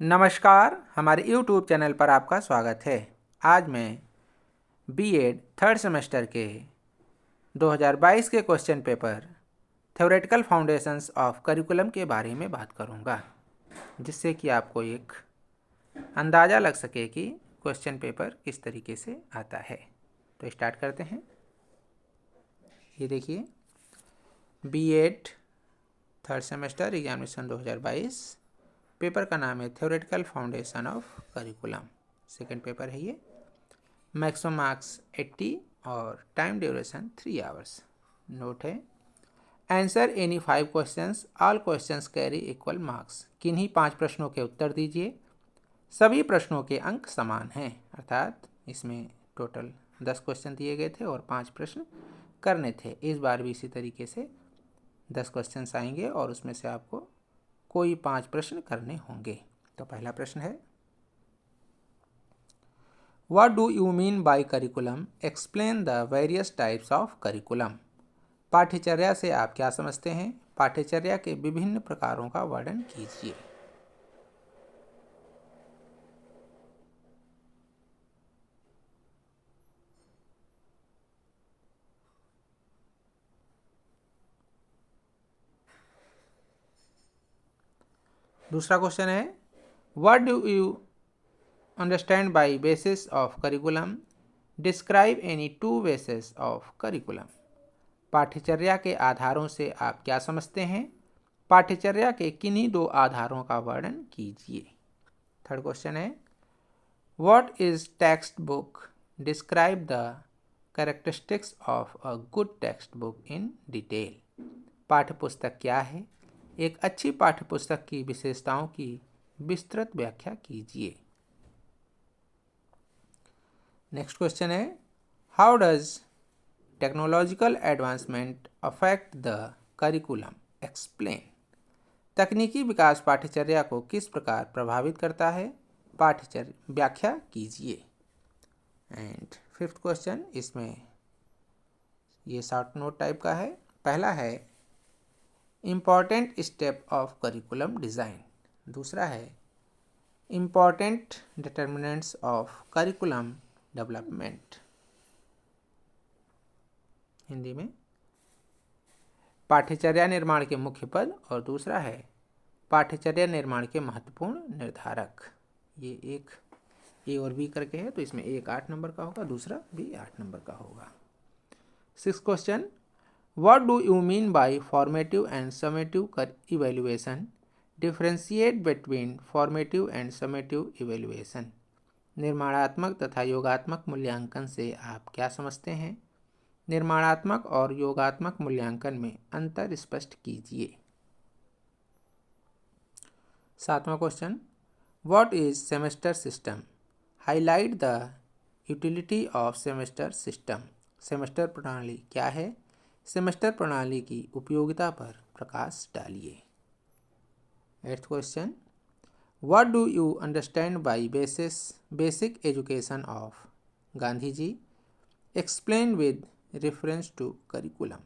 नमस्कार, हमारे YouTube channel पर आपका स्वागत है। आज मैं बीएड थर्ड सेमेस्टर के 2022 के question paper theoretical foundations of curriculum के बारे में बात करूंगा, जिससे कि आपको एक अंदाज़ा लग सके कि क्वेश्चन पेपर किस तरीके से आता है। तो स्टार्ट करते हैं। ये देखिए, B Ed third semester examination 2022, paper का नाम है theoretical foundation of curriculum. Second paper है ये। मैक्सिमम मार्क्स 80 और टाइम ड्यूरेशन 3 आवर्स। नोट है, answer any 5 questions, all questions carry equal marks. किन्हीं 5 प्रश्नों के उत्तर दीजिए, सभी प्रश्नों के अंक समान हैं। अर्थात इसमें टोटल 10 क्वेश्चन दिए गए थे और 5 प्रश्न करने थे। इस बार भी इसी तरीके से 10 क्वेश्चन आएंगे और उसमें से आपको कोई 5 प्रश्न करने होंगे। तो पहला प्रश्न है, what do you mean bye curriculum, explain the various types of curriculum. पाठ्यचर्या से आप क्या समझते हैं? पाठ्यचर्या के विभिन्न प्रकारों का वर्णन कीजिए। दूसरा क्वेश्चन है, what do you understand bye basis of curriculum, describe any 2 basis of curriculum. पाठ्यचर्या के आधारों से आप क्या समझते हैं? पाठ्यचर्या के किन्हीं 2 आधारों का वर्णन कीजिए। थर्ड क्वेश्चन है, what is text book, describe the characteristics of a good text book in detail. पाठ्यपुस्तक क्या है? एक अच्छी पाठ्यपुस्तक की विशेषताओं की विस्तृत व्याख्या कीजिए। नेक्स्ट क्वेश्चन है, how does technological advancement affect the curriculum, explain. तकनीकी विकास पाठ्यचर्या को किस प्रकार प्रभावित करता है? पाठ्यचर्या व्याख्या कीजिए। एंड फिफ्थ क्वेश्चन, इसमें ये शॉर्ट नोट टाइप का है। पहला है important step of curriculum design. दूसरा है important determinants of curriculum development. Hindi में पाठ्यचर्या निर्माण के मुख्य पद, और दूसरा है पाठ्यचर्या निर्माण के महत्वपूर्ण निर्धारक। ये एक ए और बी करके है, तो इसमें एक 8 नंबर का होगा, दूसरा भी 8 नंबर का होगा। 6th question, what do you mean by formative and summative evaluation, differentiate between formative and summative evaluation. निर्माणात्मक तथा योगात्मक मूल्यांकन से आप क्या समझते हैं? निर्माणात्मक और योगात्मक मूल्यांकन में अंतर स्पष्ट कीजिए। 7वां question, what is semester system, highlight the utility of semester system. Semester प्रणाली क्या है? सेमेस्टर प्रणाली की उपयोगिता पर प्रकाश डालिए। 8th question, what do you understand by basic education of Gandhi ji, explain with reference to curriculum.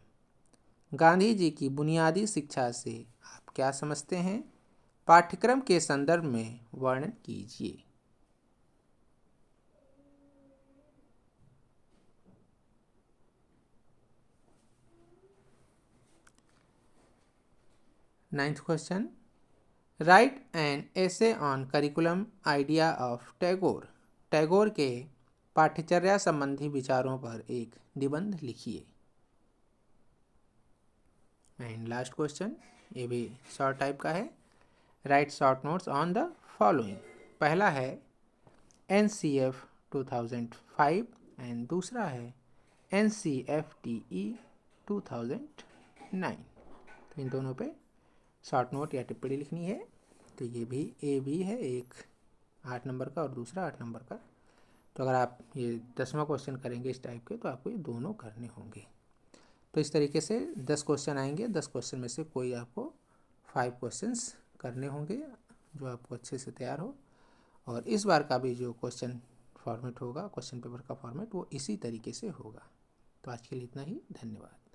Gandhi ji की बुनियादी शिक्षा से आप क्या समझते हैं? पाठ्यक्रम के संदर्भ में वर्णन कीजिए। Ninth question, right an essay on curriculum idea of Tagore. Tagore के पाठ्यचर्या संबंधी विचारों पर एक निबंध लिखिए। एंड लास्ट क्वेश्चन, ये भी शॉर्ट टाइप का है। Right short notes on the following. पहला है NCF 2005 एंड दूसरा है NCFTE 2009। तो इन दोनों पे शॉर्ट नोट या टिप्पणी लिखनी है। तो ये भी ए बी है, एक 8 नंबर का और दूसरा 8 नंबर का। तो अगर आप ये 10वां क्वेश्चन करेंगे इस टाइप के, तो आपको ये दोनों करने होंगे। तो इस तरीके से 10 क्वेश्चन आएंगे। 10 क्वेश्चन में से कोई आपको 5 क्वेश्चंस करने होंगे, जो आपको अच्छे से तैयार हो। और इस बार का भी जो क्वेश्चन फॉर्मेट होगा, क्वेश्चन पेपर का फॉर्मेट, वो इसी तरीके से होगा। तो आज के लिए इतना ही। धन्यवाद।